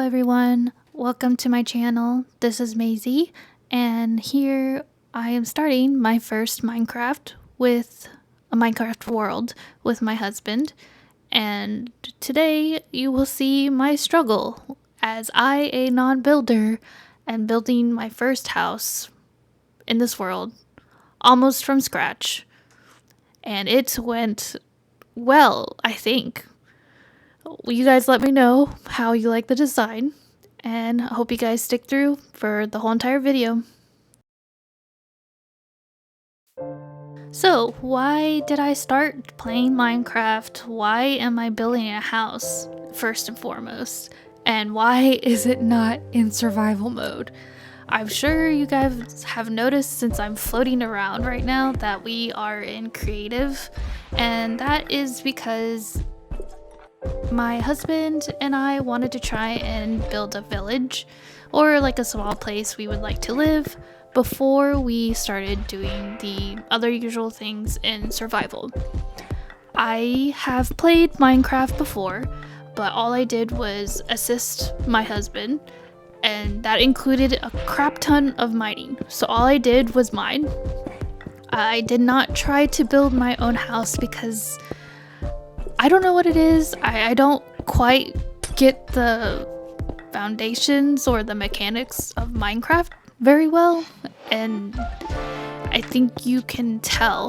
everyone, welcome to my channel. This is Maisie, and here I am starting my first Minecraft with a Minecraft world with my husband. And today you will see my struggle as I, a non-builder, am building my first house in this world almost from scratch. And it went well, I think. You guys let me know how you like the design, and I hope you guys stick through for the whole entire video. So, why did I start playing Minecraft? Why am I building a house, first and foremost? And why is it not in survival mode? I'm sure you guys have noticed since I'm floating around right now that we are in creative, and that is because my husband and I wanted to try and build a village or like a small place we would like to live before we started doing the other usual things in survival. I have played Minecraft before, but all I did was assist my husband, and that included a crap ton of mining. So all I did was mine. I did not try to build my own house because I don't know what it is. I don't quite get the foundations or the mechanics of Minecraft very well, and I think you can tell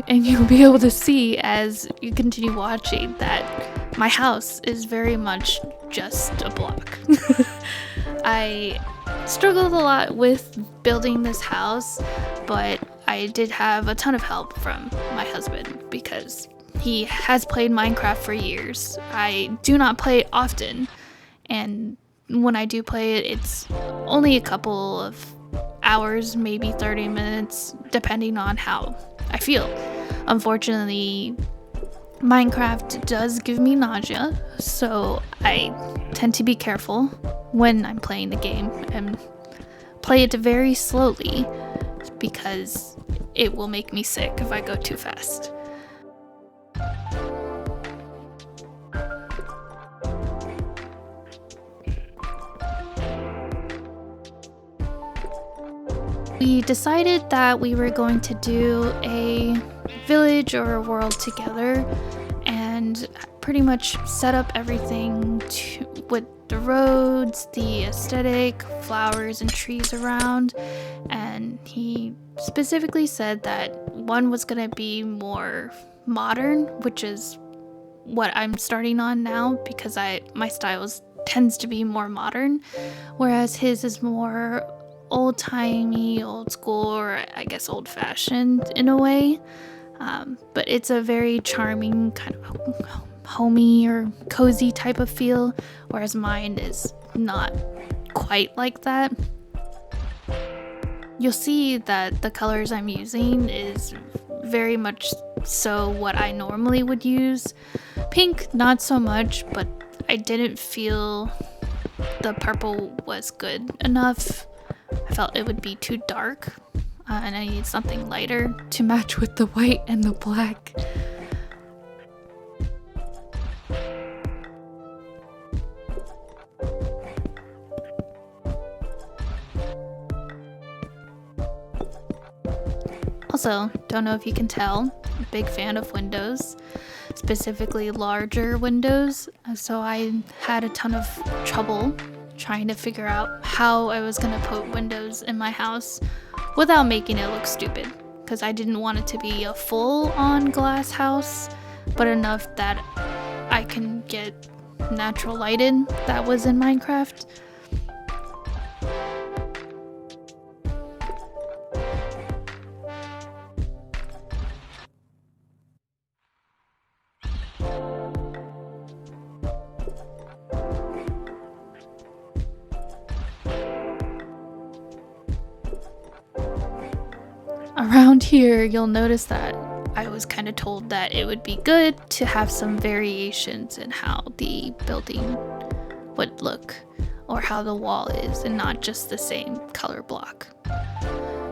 and you'll be able to see as you continue watching that my house is very much just a block. I struggled a lot with building this house, but I did have a ton of help from my husband because he has played Minecraft for years. I do not play it often, and when I do play it, it's only a couple of hours, maybe 30 minutes, depending on how I feel. Unfortunately, Minecraft does give me nausea, so I tend to be careful when I'm playing the game and play it very slowly because it will make me sick if I go too fast. We decided that we were going to do a village or a world together and pretty much set up everything with the roads, the aesthetic, flowers and trees around. And he specifically said that one was going to be more modern, which is what I'm starting on now because my style tends to be more modern, whereas his is more old-timey, old school, or I guess old-fashioned in a way, but it's a very charming kind of homey or cozy type of feel, whereas mine is not quite like that. You'll see that the colors I'm using is very much so what I normally would use. Pink, not so much, but I didn't feel the purple was good enough. I felt it would be too dark, and I needed something lighter to match with the white and the black. Also, don't know if you can tell, I'm a big fan of windows, specifically larger windows, so I had a ton of trouble trying to figure out how I was going to put windows in my house without making it look stupid, because I didn't want it to be a full-on glass house, but enough that I can get natural light in that was in Minecraft. Around here, you'll notice that I was kind of told that it would be good to have some variations in how the building would look or how the wall is and not just the same color block.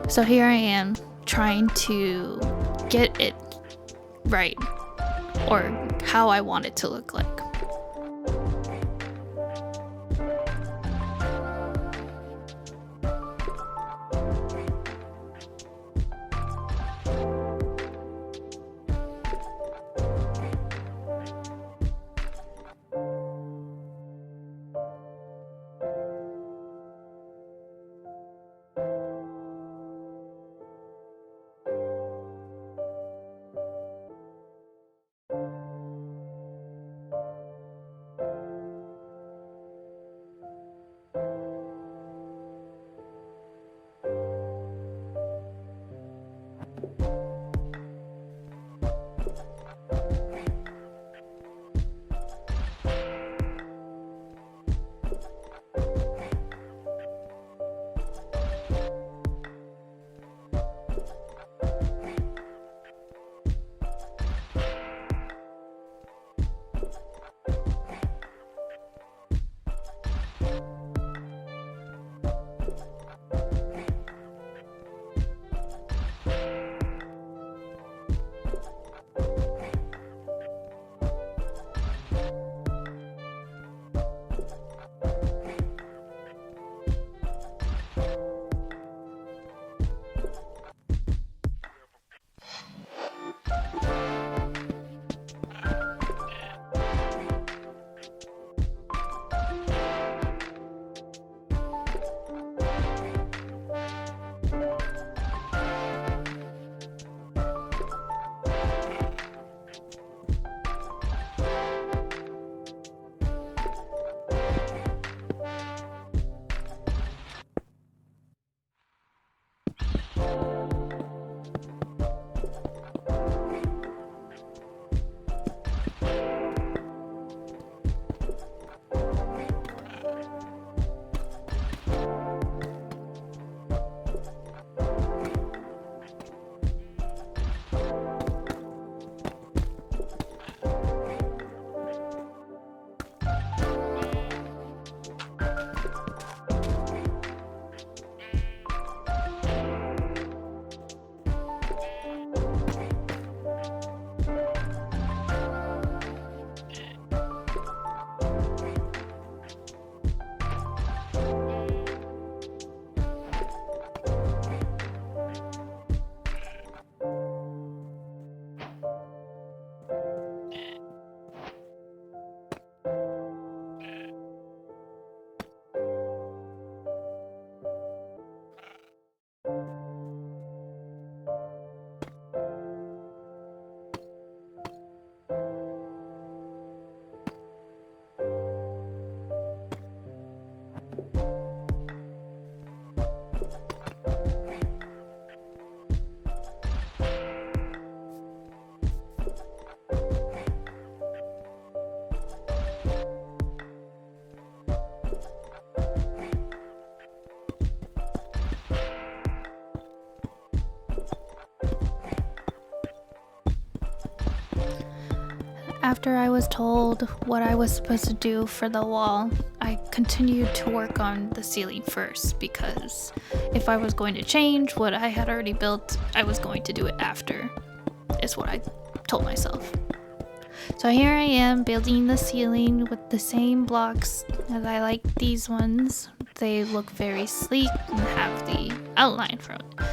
So here I am trying to get it right, or how I want it to look like. after I was told what I was supposed to do for the wall, I continued to work on the ceiling first, because if I was going to change what I had already built, I was going to do it after, is what I told myself. So here I am building the ceiling with the same blocks as I like these ones. They look very sleek and have the outline from it,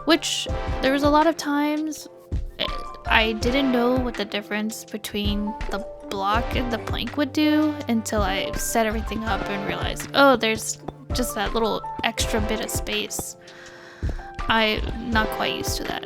which there was a lot of times I didn't know what the difference between the block and the plank would do until I set everything up and realized, oh, there's just that little extra bit of space. I'm not quite used to that.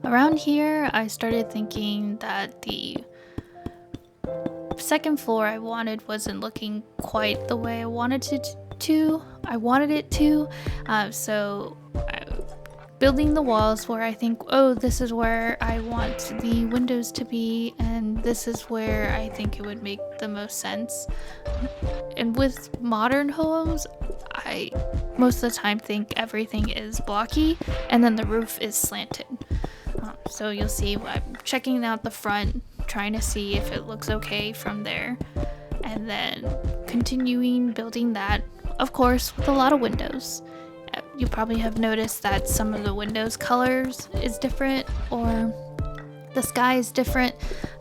Around here, I started thinking that the second floor I wanted wasn't looking quite the way I wanted it to. Building the walls where I think, oh, this is where I want the windows to be, and this is where I think it would make the most sense. And with modern homes, I most of the time think everything is blocky and then the roof is slanted. So you'll see I'm checking out the front, trying to see if it looks okay from there, and then continuing building that, of course, with a lot of windows. You probably have noticed that some of the windows colors is different, or the sky is different.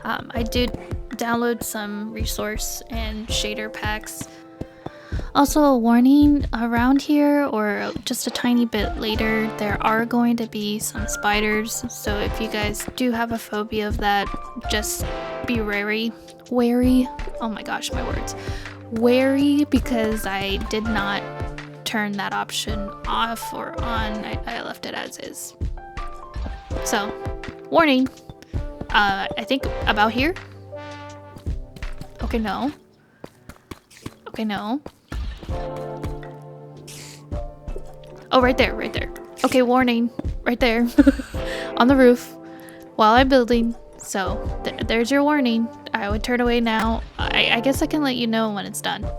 I did download some resource and shader packs. Also, a warning, around here, or just a tiny bit later, there are going to be some spiders, so if you guys do have a phobia of that, just be wary, oh my gosh, my words, wary, because I did not turn that option off or on. I left it as is. So, warning, I think about here. Okay, no. Oh, right there. Okay, warning, right there. On the roof while I'm building. So there's your warning. I would turn away now. I guess I can let you know when it's done.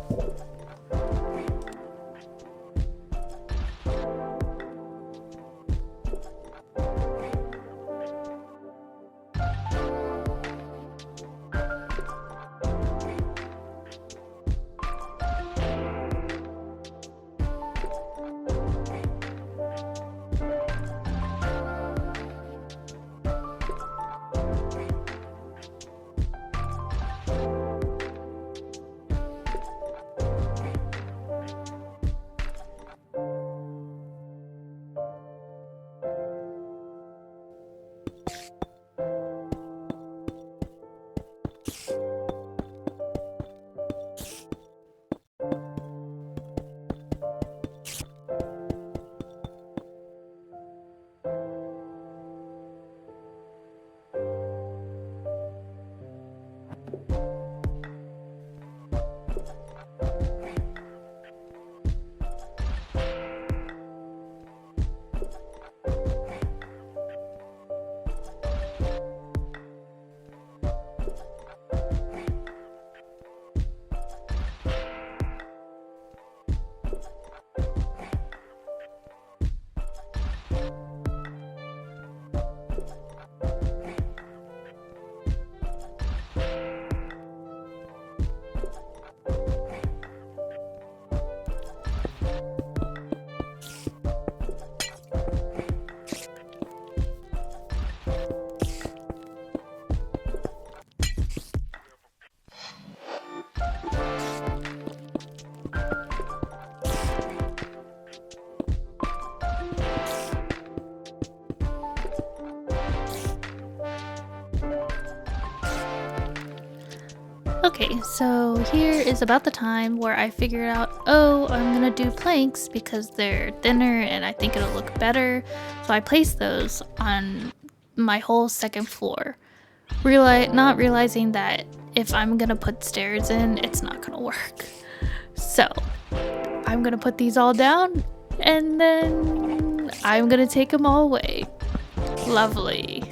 Okay, so here is about the time where I figured out, oh, I'm gonna do planks because they're thinner and I think it'll look better. So I placed those on my whole second floor. Not realizing that if I'm gonna put stairs in, it's not gonna work. So I'm gonna put these all down and then I'm gonna take them all away. Lovely.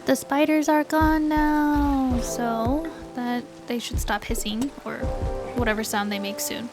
The spiders are gone now, so that they should stop hissing or whatever sound they make soon.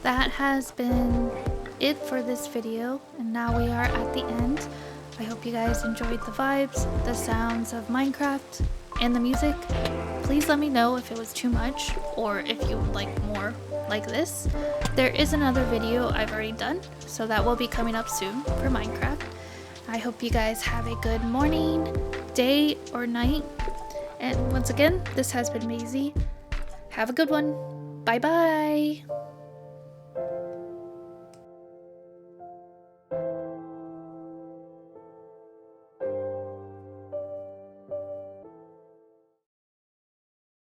That has been it for this video, and now we are at the end. I hope you guys enjoyed the vibes, the sounds of Minecraft, and the music. Please let me know if it was too much or if you would like more like this. There is another video I've already done, so that will be coming up soon for Minecraft. I hope you guys have a good morning, day, or night. And once again, this has been Maisie. Have a good one. Bye bye.